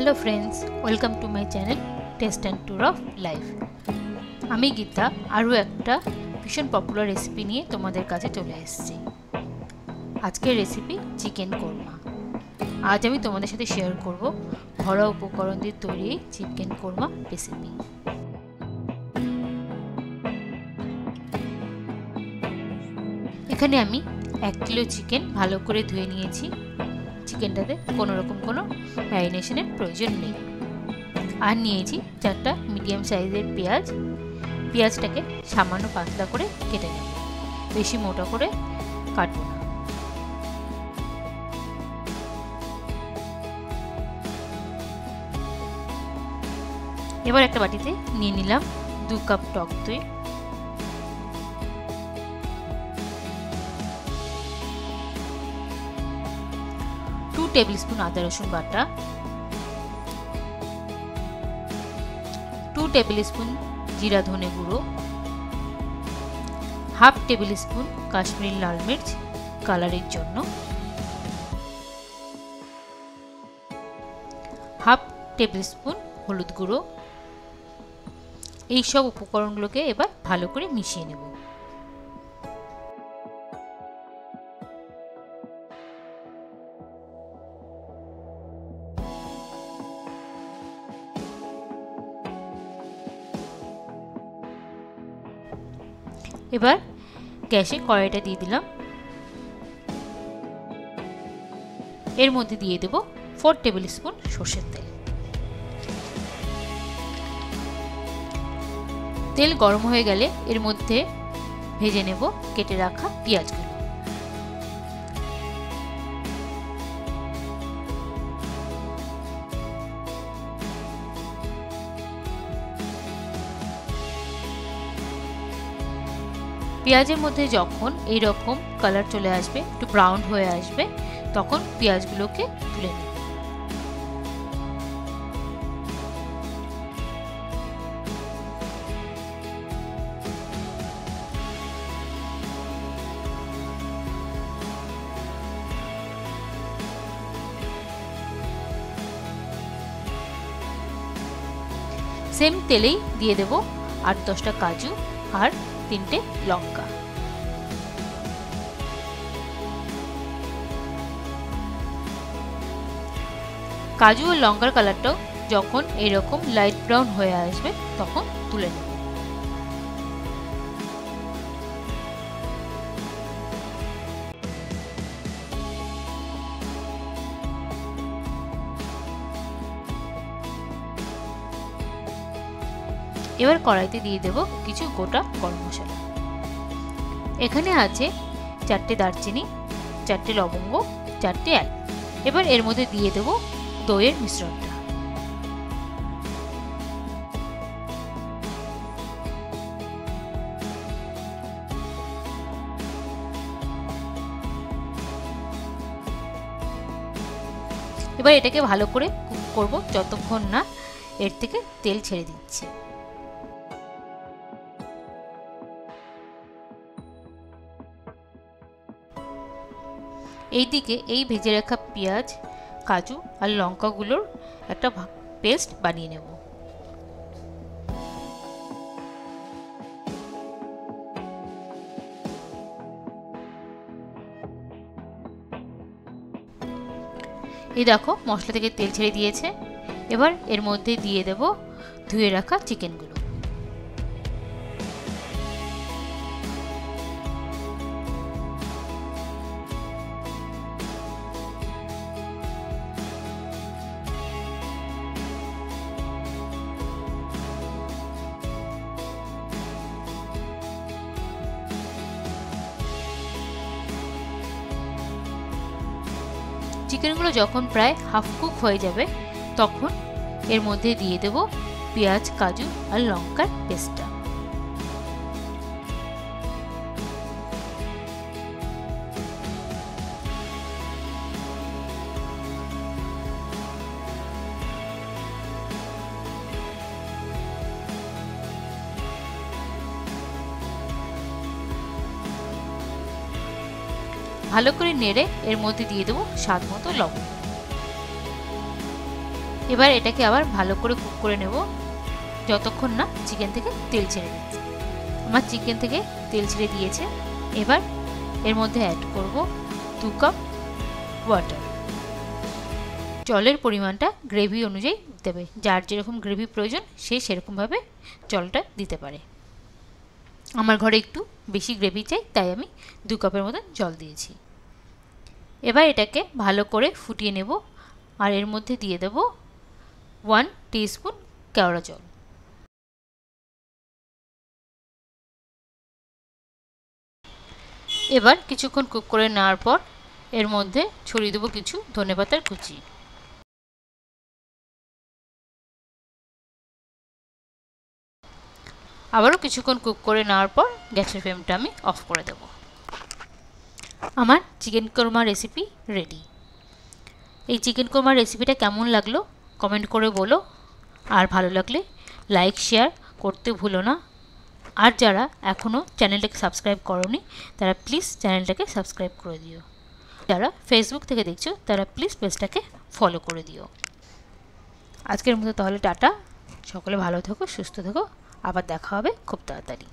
Hello friends, welcome to my channel taste and tour of life. आमी गीता आरो एकटा भीषण पपुलार रेसिपि निये तोमादेर काछे चले एसेछि। आजकेर रेसिपि चिकेन कोरमा। आज आमी तोमादेर साथे शेयर करब घरोया उपकरण दिये तैरी चिकेन कोरमा रेसिपि। एखाने आमी 1 किलो चिकेन भालो करे धुए नियेछि। चिकेनटाते कोनो रकम कोनो मैरिनेशনের प्रयोजन নেই। আর নিয়েছি 4টা মিডিয়াম সাইজের পেঁয়াজ। পেঁয়াজটাকে সামান্য পাতলা করে কেটে নেব, বেশি মোটা করে কাটবো না। এবার একটা বাটিতে নিয়ে নিলাম 2 কাপ টক দই, 2 টেবিলস্পুন আদা রসুন বাটা, 2 টেবিলস্পুন জিরা ধনে গুঁড়ো, হাফ টেবিলস্পুন কাশ্মীরি লাল মির্চ কালারের জন্য, হাফ টেবিলস্পুন হলুদ গুঁড়ো। এই সব উপকরণগুলোকে এবার ভালো করে মিশিয়ে নেব। এবার গ্যাসে কড়াইটা দিয়ে দিলাম। এর মধ্যে দিয়ে দেব 4 টেবিলস্পুন সরষের তেল। তেল গরম হয়ে গেলে এর মধ্যে ভেজে নেব কেটে রাখা পেঁয়াজগুলো। পেঁয়াজের মধ্যে যখন এই রকম কালার চলে আসবে, একটু ব্রাউন হয়ে আসবে, তখন পেঁয়াজগুলোকে তুলে নেব। সেম তেলেই দিয়ে দেব 8-10টা কাজু আর 3টে লঙ্কা। কাজু ও লঙ্কার কালারটাও যখন এরকম লাইট ব্রাউন হয়ে আসবে তখন তুলে নেব। এবার কড়াইতে দিয়ে দেব কিছু গোটা গরম মশলা। এখানে আছে 4টে দারচিনি, 4টে লবঙ্গ, 4টে এলাচ। এবার এর মধ্যে দিয়ে দেব দইয়ের মিশ্রণটা। এবার এটাকে ভালো করে কুক করব যতক্ষণ না এর থেকে তেল ছেড়ে দিচ্ছে। এইদিকে এই ভেজে রাখা পেঁয়াজ, কাজু আর লঙ্কাগুলোর একটা পেস্ট বানিয়ে নেব। এই দেখো মশলা থেকে তেল ছেড়ে দিয়েছে। এবার এর মধ্যে দিয়ে দেব ধুয়ে রাখা চিকেনগুলো। চিকেনগুলো যখন প্রায় হাফ কুক হয়ে যাবে তখন এর মধ্যে দিয়ে দেব পেঁয়াজ, কাজু আর লঙ্কার পেস্টটা। ভালো করে নেড়ে এর মধ্যে দিয়ে দেব স্বাদ মতো লবণ। এবার এটাকে আবার ভালো করে কুক করে নেব যতক্ষণ না চিকেন থেকে তেল ছেড়ে দিচ্ছে। আমার চিকেন থেকে তেল ছেড়ে দিয়েছে। এবার এর মধ্যে অ্যাড করব 2 কাপ ওয়াটার। জলের পরিমাণটা গ্রেভি অনুযায়ী দেবে, যার যেরকম গ্রেভি প্রয়োজন সে সেরকমভাবে জলটা দিতে পারে। আমার ঘরে একটু বেশি গ্রেভি চাই, তাই আমি 2 কাপের মতন জল দিয়েছি। এবার এটাকে ভালো করে ফুটিয়ে নেব আর এর মধ্যে দিয়ে দেব 1 টিস্পুন কেওড়া জল। এবার কিছুক্ষণ কুক করে নেওয়ার পর এর মধ্যে ছড়িয়ে দেবো কিছু ধনেপাতার কুচি। আবারও কিছুক্ষণ কুক করে নেওয়ার পর গ্যাসের ফ্লেমটা আমি অফ করে দেব। আমার চিকেন কোরমা রেসিপি রেডি। এই চিকেন কোরমা রেসিপিটা কেমন লাগলো কমেন্ট করে বলো, আর ভালো লাগলে লাইক শেয়ার করতে ভুলো না। আর যারা এখনও চ্যানেলটাকে সাবস্ক্রাইব করোনি তারা প্লিজ চ্যানেলটাকে সাবস্ক্রাইব করে দিও। যারা ফেসবুক থেকে দেখছো তারা প্লিজ পেজটাকে ফলো করে দিও। আজকের মতো তাহলে টাটা, সকলে ভালো থেকো, সুস্থ থেকো, আবার দেখা হবে খুব তাড়াতাড়ি।